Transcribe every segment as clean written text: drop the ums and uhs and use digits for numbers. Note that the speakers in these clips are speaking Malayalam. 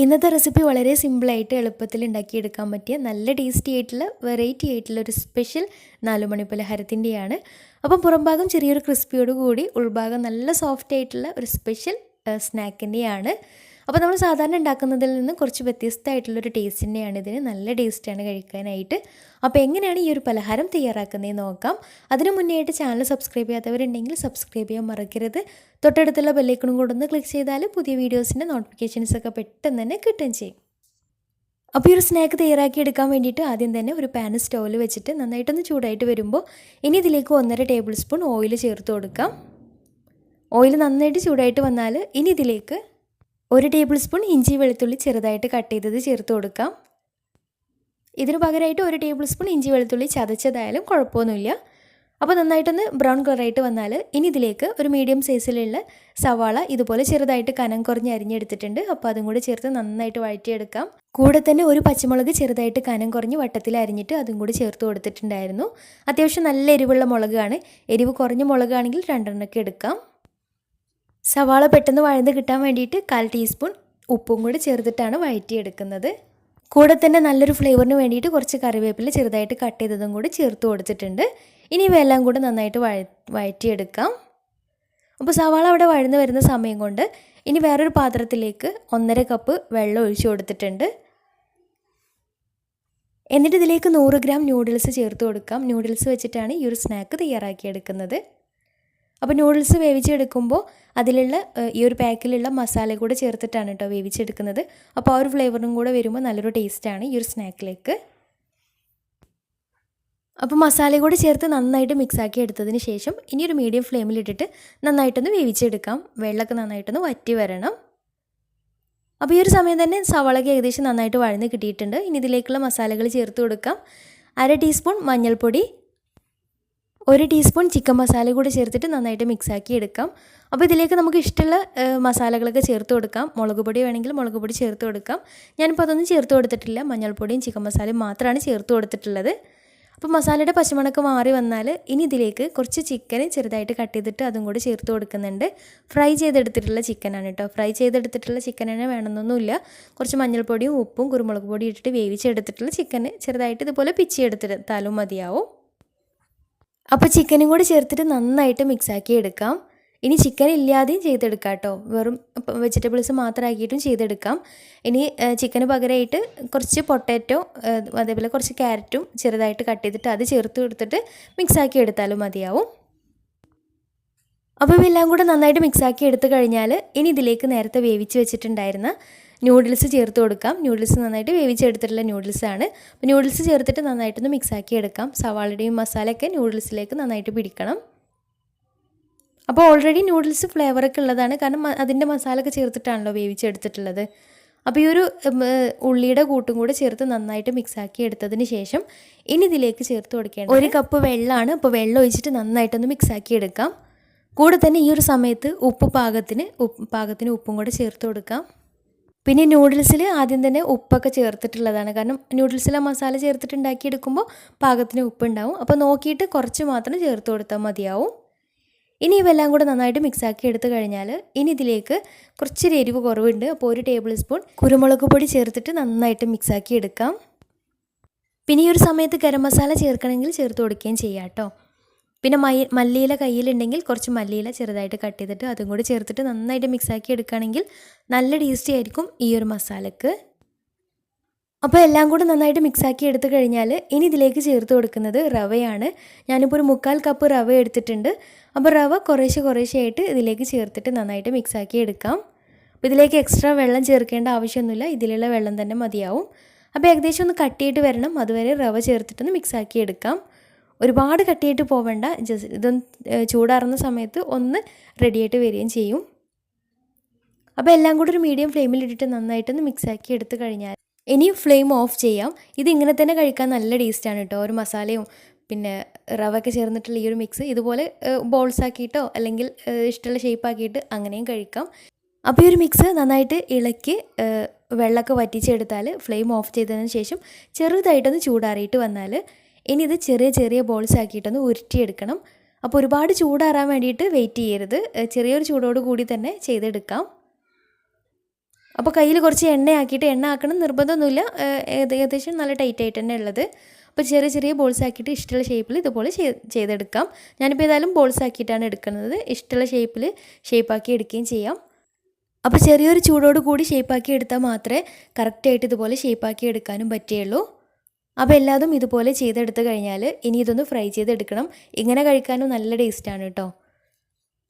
ഇന്നത്തെ റെസിപ്പി വളരെ സിമ്പിളായിട്ട് എളുപ്പത്തിൽ ഉണ്ടാക്കിയെടുക്കാൻ പറ്റിയ നല്ല ടേസ്റ്റി ആയിട്ടുള്ള വെറൈറ്റി ആയിട്ടുള്ള ഒരു സ്പെഷ്യൽ 4 മണി പലഹാരത്തിൻ്റെയാണ്. അപ്പം പുറംഭാഗം ചെറിയൊരു ക്രിസ്പിയോട് കൂടി ഉൾഭാഗം നല്ല സോഫ്റ്റ് ആയിട്ടുള്ള ഒരു സ്പെഷ്യൽ സ്നാക്കിൻ്റെയാണ്. അപ്പോൾ നമ്മൾ സാധാരണ ഉണ്ടാക്കുന്നതിൽ നിന്ന് കുറച്ച് വ്യത്യസ്തമായിട്ടുള്ളൊരു ടേസ്റ്റ് തന്നെയാണ് ഇതിന്. നല്ല ടേസ്റ്റാണ് കഴിക്കാനായിട്ട്. അപ്പോൾ എങ്ങനെയാണ് ഈ ഒരു പലഹാരം തയ്യാറാക്കുന്നതെന്ന് നോക്കാം. അതിനു മുന്നേ ആയിട്ട് ചാനൽ സബ്സ്ക്രൈബ് ചെയ്യാത്തവരുണ്ടെങ്കിൽ സബ്സ്ക്രൈബ് ചെയ്യാൻ മറക്കരുത്. തൊട്ടടുത്തുള്ള ബെല്ലൈക്കണും കൂടെ ഒന്ന് ക്ലിക്ക് ചെയ്താൽ പുതിയ വീഡിയോസിൻ്റെ നോട്ടിഫിക്കേഷൻസൊക്കെ പെട്ടെന്ന് തന്നെ കിട്ടുകയും ചെയ്യും. അപ്പോൾ ഈ ഒരു സ്നാക്ക് തയ്യാറാക്കി എടുക്കാൻ വേണ്ടിയിട്ട് ആദ്യം തന്നെ ഒരു പാൻ സ്റ്റൗവിൽ വെച്ചിട്ട് നന്നായിട്ടൊന്ന് ചൂടായിട്ട് വരുമ്പോൾ ഇനി ഇതിലേക്ക് 1.5 ടേബിൾ സ്പൂൺ ഓയിൽ ചേർത്ത് കൊടുക്കാം. ഓയിൽ നന്നായിട്ട് ചൂടായിട്ട് വന്നാൽ ഇനി ഇതിലേക്ക് 1 ടേബിൾ സ്പൂൺ ഇഞ്ചി വെളുത്തുള്ളി ചെറുതായിട്ട് കട്ട് ചെയ്തത് ചേർത്ത് കൊടുക്കാം. ഇതിന് പകരമായിട്ട് 1 ടേബിൾ സ്പൂൺ ഇഞ്ചി വെളുത്തുള്ളി ചതച്ചതായാലും കുഴപ്പമൊന്നുമില്ല. അപ്പോൾ നന്നായിട്ടൊന്ന് ബ്രൗൺ കളറായിട്ട് വന്നാൽ ഇനി ഇതിലേക്ക് ഒരു മീഡിയം സൈസിലുള്ള സവാള ഇതുപോലെ ചെറുതായിട്ട് കനം കുറഞ്ഞ് അരിഞ്ഞെടുത്തിട്ടുണ്ട്. അപ്പോൾ അതും കൂടി ചേർത്ത് നന്നായിട്ട് വഴറ്റിയെടുക്കാം. കൂടെ തന്നെ ഒരു പച്ചമുളക് ചെറുതായിട്ട് കനം കുറഞ്ഞ് വട്ടത്തിൽ അരിഞ്ഞിട്ട് അതും കൂടി ചേർത്ത് കൊടുത്തിട്ടുണ്ടായിരുന്നു. അത്യാവശ്യം നല്ല എരിവുള്ള മുളകാണ്. എരിവ് കുറഞ്ഞ മുളകാണെങ്കിൽ 2 എണ്ണമൊക്കെ എടുക്കാം. സവാള പെട്ടെന്ന് വഴന്ന് കിട്ടാൻ വേണ്ടിയിട്ട് 1/4 ടീസ്പൂൺ ഉപ്പും കൂടി ചേർത്തിട്ടാണ് വഴറ്റിയെടുക്കുന്നത്. കൂടെ തന്നെ നല്ലൊരു ഫ്ലേവറിന് വേണ്ടിയിട്ട് കുറച്ച് കറിവേപ്പില ചെറുതായിട്ട് കട്ട് ചെയ്തതും കൂടി ചേർത്ത് കൊടുത്തിട്ടുണ്ട്. ഇനി ഇവയെല്ലാം കൂടി നന്നായിട്ട് വഴറ്റിയെടുക്കാം. അപ്പോൾ സവാള അവിടെ വഴന്ന് വരുന്ന സമയം കൊണ്ട് ഇനി വേറൊരു പാത്രത്തിലേക്ക് 1.5 കപ്പ് വെള്ളം ഒഴിച്ചു കൊടുത്തിട്ടുണ്ട്. എന്നിട്ട് ഇതിലേക്ക് 100 ഗ്രാം നൂഡിൽസ് ചേർത്ത് കൊടുക്കാം. നൂഡിൽസ് വെച്ചിട്ടാണ് ഈ ഒരു സ്നാക്ക് തയ്യാറാക്കിയെടുക്കുന്നത്. അപ്പോൾ നൂഡിൽസ് വേവിച്ചെടുക്കുമ്പോൾ അതിലുള്ള ഈ ഒരു പാക്കിലുള്ള മസാല കൂടെ ചേർത്തിട്ടാണ് കേട്ടോ വേവിച്ചെടുക്കുന്നത്. അപ്പോൾ ആ ഒരു ഫ്ലേവറും കൂടെ വരുമ്പോൾ നല്ലൊരു ടേസ്റ്റാണ് ഈ ഒരു സ്നാക്കിലേക്ക്. അപ്പോൾ മസാല കൂടെ ചേർത്ത് നന്നായിട്ട് മിക്സാക്കി എടുത്തതിന് ശേഷം ഇനി ഒരു മീഡിയം ഫ്ലെയിമിലിട്ടിട്ട് നന്നായിട്ടൊന്ന് വേവിച്ചെടുക്കാം. വെള്ളമൊക്കെ നന്നായിട്ടൊന്ന് വറ്റി വരണം. അപ്പോൾ ഈ ഒരു സമയം തന്നെ സവാളയ്ക്ക് ഏകദേശം നന്നായിട്ട് വഴന്ന് കിട്ടിയിട്ടുണ്ട്. ഇനി ഇതിലേക്കുള്ള മസാലകൾ ചേർത്ത് കൊടുക്കാം. 1/2 ടീസ്പൂൺ മഞ്ഞൾപ്പൊടി, 1 ടീസ്പൂൺ ചിക്കൻ മസാല കൂടി ചേർത്തിട്ട് നന്നായിട്ട് മിക്സാക്കി എടുക്കാം. അപ്പോൾ ഇതിലേക്ക് നമുക്ക് ഇഷ്ടമുള്ള മസാലകളൊക്കെ ചേർത്ത് കൊടുക്കാം. മുളക് പൊടി വേണമെങ്കിൽ മുളക് പൊടി ചേർത്ത് കൊടുക്കാം. ഞാനിപ്പോൾ അതൊന്നും ചേർത്ത് കൊടുത്തിട്ടില്ല. മഞ്ഞൾപ്പൊടിയും ചിക്കൻ മസാലയും മാത്രമാണ് ചേർത്ത് കൊടുത്തിട്ടുള്ളത്. അപ്പോൾ മസാലയുടെ പച്ചമണക്ക് മാറി വന്നാൽ ഇനി ഇതിലേക്ക് കുറച്ച് ചിക്കൻ ചെറുതായിട്ട് കട്ട് ചെയ്തിട്ട് അതും കൂടി ചേർത്ത് കൊടുക്കുന്നുണ്ട്. ഫ്രൈ ചെയ്തെടുത്തിട്ടുള്ള ചിക്കനാണ് കേട്ടോ. ഫ്രൈ ചെയ്തെടുത്തിട്ടുള്ള ചിക്കൻ തന്നെ വേണമെന്നൊന്നുമില്ല. കുറച്ച് മഞ്ഞൾപ്പൊടിയും ഉപ്പും കുരുമുളക് പൊടി ഇട്ടിട്ട് വേവിച്ചെടുത്തിട്ടുള്ള ചിക്കൻ ചെറുതായിട്ട് ഇതുപോലെ പിച്ചിയെടുത്തിട്ടാലും മതിയാവും. അപ്പോൾ ചിക്കനും കൂടി ചേർത്തിട്ട് നന്നായിട്ട് മിക്സാക്കി എടുക്കാം. ഇനി ചിക്കൻ ഇല്ലാതെയും ചെയ്തെടുക്കാം കേട്ടോ. വെറും വെജിറ്റബിൾസ് മാത്രമാക്കിയിട്ടും ചെയ്തെടുക്കാം. ഇനി ചിക്കന് പകരമായിട്ട് കുറച്ച് പൊട്ടാറ്റോ അതേപോലെ കുറച്ച് ക്യാരറ്റും ചെറുതായിട്ട് കട്ട് ചെയ്തിട്ട് അത് ചേർത്ത് കൊടുത്തിട്ട് മിക്സാക്കി എടുത്താലും മതിയാവും. അപ്പോൾ ഇതെല്ലാം കൂടെ നന്നായിട്ട് മിക്സാക്കി എടുത്തു കഴിഞ്ഞാൽ ഇനി ഇതിലേക്ക് നേരത്തെ വേവിച്ച് വെച്ചിട്ടുണ്ടായിരുന്ന നൂഡിൽസ് ചേർത്ത് കൊടുക്കാം. നൂഡിൽസ് നന്നായിട്ട് വേവിച്ചെടുത്തിട്ടുള്ള നൂഡിൽസാണ്. അപ്പോൾ നൂഡിൽസ് ചേർത്തിട്ട് നന്നായിട്ടൊന്ന് മിക്സാക്കി എടുക്കാം. സവാളയുടെയും മസാലയൊക്കെ നൂഡിൽസിലേക്ക് നന്നായിട്ട് പിടിക്കണം. അപ്പോൾ ഓൾറെഡി നൂഡിൽസ് ഫ്ലേവറൊക്കെ ഉള്ളതാണ്, കാരണം അതിൻ്റെ മസാലയൊക്കെ ചേർത്തിട്ടാണല്ലോ വേവിച്ചെടുത്തിട്ടുള്ളത്. അപ്പോൾ ഈ ഒരു ഉള്ളിയുടെ കൂട്ടും കൂടെ ചേർത്ത് നന്നായിട്ട് മിക്സാക്കി എടുത്തതിന് ശേഷം ഇനി ഇതിലേക്ക് ചേർത്ത് കൊടുക്കേണ്ടത് 1 കപ്പ് വെള്ളമാണ്. അപ്പോൾ വെള്ളം ഒഴിച്ചിട്ട് നന്നായിട്ടൊന്ന് മിക്സാക്കി എടുക്കാം. കൂടെ തന്നെ ഈ ഒരു സമയത്ത് പാകത്തിന് ഉപ്പും കൂടെ ചേർത്ത് കൊടുക്കാം. പിന്നെ നൂഡിൽസിൽ ആദ്യം തന്നെ ഉപ്പൊക്കെ ചേർത്തിട്ടുള്ളതാണ്, കാരണം നൂഡിൽസിലെ മസാല ചേർത്തിട്ട് ഉണ്ടാക്കിയെടുക്കുമ്പോൾ പാകത്തിന് ഉപ്പുണ്ടാവും. അപ്പോൾ നോക്കിയിട്ട് കുറച്ച് മാത്രം ചേർത്ത് കൊടുത്താൽ മതിയാവും. ഇനി ഇവയെല്ലാം കൂടെ നന്നായിട്ട് മിക്സാക്കി എടുത്തു കഴിഞ്ഞാൽ ഇനി ഇതിലേക്ക് കുറച്ചൊരു എരിവ് കുറവുണ്ട്. അപ്പോൾ 1 ടേബിൾ സ്പൂൺ കുരുമുളക് പൊടി ചേർത്തിട്ട് നന്നായിട്ട് മിക്സാക്കി എടുക്കാം. പിന്നെ ഈ ഒരു സമയത്ത് ഗരം മസാല ചേർക്കണമെങ്കിൽ ചേർത്ത് കൊടുക്കുകയും ചെയ്യാം കേട്ടോ. പിന്നെ മല്ലിയില കയ്യിലുണ്ടെങ്കിൽ കുറച്ച് മല്ലിയില ചെറുതായിട്ട് കട്ട് ചെയ്തിട്ട് അതും കൂടി ചേർത്തിട്ട് നന്നായിട്ട് മിക്സാക്കി എടുക്കുകയാണെങ്കിൽ നല്ല ടേസ്റ്റി ആയിരിക്കും ഈ ഒരു മസാലക്ക്. അപ്പോൾ എല്ലാം കൂടി നന്നായിട്ട് മിക്സാക്കി എടുത്തു കഴിഞ്ഞാൽ ഇനി ഇതിലേക്ക് ചേർത്ത് കൊടുക്കുന്നത് റവയാണ്. ഞാനിപ്പോൾ ഒരു 1/4 കപ്പ് റവ എടുത്തിട്ടുണ്ട്. അപ്പോൾ റവ കുറേശ്ശെയായിട്ട് ഇതിലേക്ക് ചേർത്തിട്ട് നന്നായിട്ട് മിക്സാക്കി എടുക്കാം. അപ്പോൾ ഇതിലേക്ക് എക്സ്ട്രാ വെള്ളം ചേർക്കേണ്ട ആവശ്യമൊന്നുമില്ല, ഇതിലുള്ള വെള്ളം തന്നെ മതിയാവും. അപ്പോൾ ഏകദേശം ഒന്ന് കട്ടിയായിട്ട് വരണം, അതുവരെ റവ ചേർത്തിട്ടൊന്ന് മിക്സാക്കി എടുക്കാം. ഒരുപാട് കട്ടിയായിട്ട് പോവേണ്ട, ജസ്റ്റ് ഇതൊന്ന് ചൂടാറുന്ന സമയത്ത് ഒന്ന് റെഡിയായിട്ട് വരികയും ചെയ്യും. അപ്പോൾ എല്ലാം കൂടി ഒരു മീഡിയം ഫ്ലെയിമിലിട്ടിട്ട് നന്നായിട്ടൊന്ന് മിക്സാക്കി എടുത്തു കഴിഞ്ഞാൽ ഇനി ഫ്ലെയിം ഓഫ് ചെയ്യാം. ഇതിങ്ങനെ തന്നെ കഴിക്കാൻ നല്ല ടേസ്റ്റാണ് കേട്ടോ. ഒരു മസാലയും പിന്നെ റവയൊക്കെ ചേർന്നിട്ടുള്ള ഈ ഒരു മിക്സ് ഇതുപോലെ ബോൾസ് ആക്കിയിട്ടോ അല്ലെങ്കിൽ ഇഷ്ടമുള്ള ഷേപ്പാക്കിയിട്ട് അങ്ങനെയും കഴിക്കാം. അപ്പോൾ ഈ ഒരു മിക്സ് നന്നായിട്ട് ഇളക്കി വെള്ളമൊക്കെ വറ്റിച്ചെടുത്താൽ ഫ്ലെയിം ഓഫ് ചെയ്തതിന് ശേഷം ചെറുതായിട്ടൊന്ന് ചൂടാറിയിട്ട് വന്നാൽ ഇനി ഇത് ചെറിയ ബോൾസ് ആക്കിയിട്ടൊന്ന് ഉരുട്ടിയെടുക്കണം. അപ്പോൾ ഒരുപാട് ചൂടാറാൻ വേണ്ടിയിട്ട് വെയിറ്റ് ചെയ്യരുത്, ചെറിയൊരു ചൂടോട് കൂടി തന്നെ ചെയ്തെടുക്കാം. അപ്പോൾ കയ്യിൽ കുറച്ച് എണ്ണയാക്കിയിട്ട്, എണ്ണ ആക്കണം നിർബന്ധമൊന്നുമില്ല, ഏകദേശം നല്ല ടൈറ്റായിട്ട് തന്നെ ഉള്ളത്. അപ്പോൾ ചെറിയ ചെറിയ ബോൾസ് ആക്കിയിട്ട് ഇഷ്ടമുള്ള ഷേപ്പിൽ ഇതുപോലെ ചെയ്തെടുക്കാം. ഞാനിപ്പോൾ ഏതായാലും ബോൾസ് ആക്കിയിട്ടാണ് എടുക്കുന്നത്. ഇഷ്ടമുള്ള ഷേപ്പിൽ ഷേപ്പാക്കി എടുക്കുകയും ചെയ്യാം. അപ്പോൾ ചെറിയൊരു ചൂടോട് കൂടി ഷേപ്പാക്കി എടുത്താൽ മാത്രമേ കറക്റ്റായിട്ട് ഇതുപോലെ ഷേപ്പാക്കി എടുക്കാനും പറ്റുകയുള്ളൂ. അപ്പോൾ എല്ലാതും ഇതുപോലെ ചെയ്തെടുത്ത് കഴിഞ്ഞാൽ ഇനി ഇതൊന്ന് ഫ്രൈ ചെയ്തെടുക്കണം. ഇങ്ങനെ കഴിക്കാനും നല്ല ടേസ്റ്റാണ് കേട്ടോ.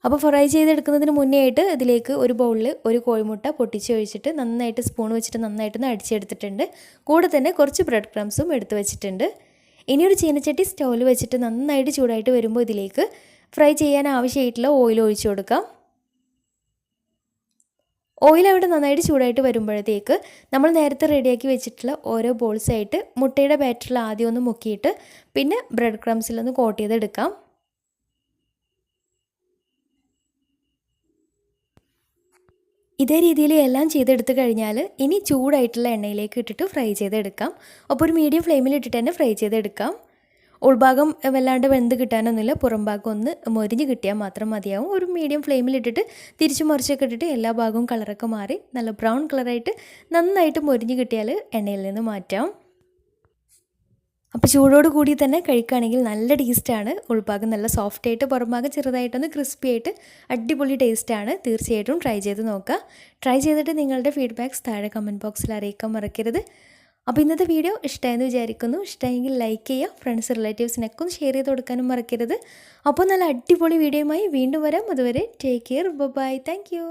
അപ്പോൾ ഫ്രൈ ചെയ്തെടുക്കുന്നതിന് മുന്നേ ആയിട്ട് ഇതിലേക്ക് ഒരു ബൗളിൽ ഒരു കോഴിമുട്ട പൊട്ടിച്ച് ഒഴിച്ചിട്ട് നന്നായിട്ട് സ്പൂൺ വെച്ചിട്ട് നന്നായിട്ടൊന്ന് അടിച്ചെടുത്തിട്ടുണ്ട്. കൂടെ തന്നെ കുറച്ച് ബ്രെഡ് ക്രംസും എടുത്ത് വെച്ചിട്ടുണ്ട്. ഇനിയൊരു ചീനച്ചട്ടി സ്റ്റൗവിൽ വെച്ചിട്ട് നന്നായിട്ട് ചൂടായിട്ട് വരുമ്പോൾ ഇതിലേക്ക് ഫ്രൈ ചെയ്യാൻ ആവശ്യമായിട്ടുള്ള ഓയിൽ ഒഴിച്ചു കൊടുക്കാം. ഓയിൽ അവിടെ നന്നായിട്ട് ചൂടായിട്ട് വരുമ്പോഴത്തേക്ക് നമ്മൾ നേരത്തെ റെഡിയാക്കി വെച്ചിട്ടുള്ള ഓരോ ബോൾസായിട്ട് മുട്ടയുടെ ബാറ്ററിൽ ആദ്യം ഒന്ന് മുക്കിയിട്ട് പിന്നെ ബ്രെഡ് ക്രംസിലൊന്ന് കോട്ട് ചെയ്തെടുക്കാം. ഇതേ രീതിയിൽ എല്ലാം ചെയ്തെടുത്ത് കഴിഞ്ഞാൽ ഇനി ചൂടായിട്ടുള്ള എണ്ണയിലേക്ക് ഇട്ടിട്ട് ഫ്രൈ ചെയ്തെടുക്കാം. അപ്പോൾ ഒരു മീഡിയം ഫ്ലെയിമിൽ ഇട്ടിട്ട് തന്നെ ഫ്രൈ ചെയ്തെടുക്കാം. ഉൾഭാഗം വല്ലാണ്ട് വെന്ത് കിട്ടാനൊന്നുമില്ല, പുറം ഭാഗം ഒന്ന് മൊരിഞ്ഞ് കിട്ടിയാൽ മാത്രം മതിയാവും. ഒരു മീഡിയം ഫ്ലെയിമിലിട്ടിട്ട് തിരിച്ചു മറിച്ചൊക്കെ ഇട്ടിട്ട് എല്ലാ ഭാഗവും കളറൊക്കെ മാറി നല്ല ബ്രൗൺ കളറായിട്ട് നന്നായിട്ട് മൊരിഞ്ഞ് കിട്ടിയാൽ എണ്ണയിൽ നിന്ന് മാറ്റാം. അപ്പോൾ ചൂടോട് കൂടി തന്നെ കഴിക്കുകയാണെങ്കിൽ നല്ല ടേസ്റ്റാണ്. ഉൾഭാഗം നല്ല സോഫ്റ്റായിട്ട് പുറംഭാഗം ചെറുതായിട്ടൊന്ന് ക്രിസ്പി ആയിട്ട് അടിപൊളി ടേസ്റ്റാണ്. തീർച്ചയായിട്ടും ട്രൈ ചെയ്ത് നോക്കുക. ട്രൈ ചെയ്തിട്ട് നിങ്ങളുടെ ഫീഡ്ബാക്ക്സ് താഴെ കമൻറ്റ് ബോക്സിൽ അറിയിക്കാൻ മറക്കരുത്. അപ്പോൾ ഇന്നത്തെ വീഡിയോ ഇഷ്ടമായെന്ന് വിചാരിക്കുന്നു. ഇഷ്ടമായെങ്കിൽ ലൈക്ക് ചെയ്യുക, ഫ്രണ്ട്സ് റിലേറ്റീവ്സിനൊക്കെ ഒന്ന് ഷെയർ ചെയ്ത് കൊടുക്കാനും മറക്കരുത്. അപ്പോൾ നല്ല അടിപൊളി വീഡിയോയുമായി വീണ്ടും വരാം. അതുവരെ take care, bye, thank U.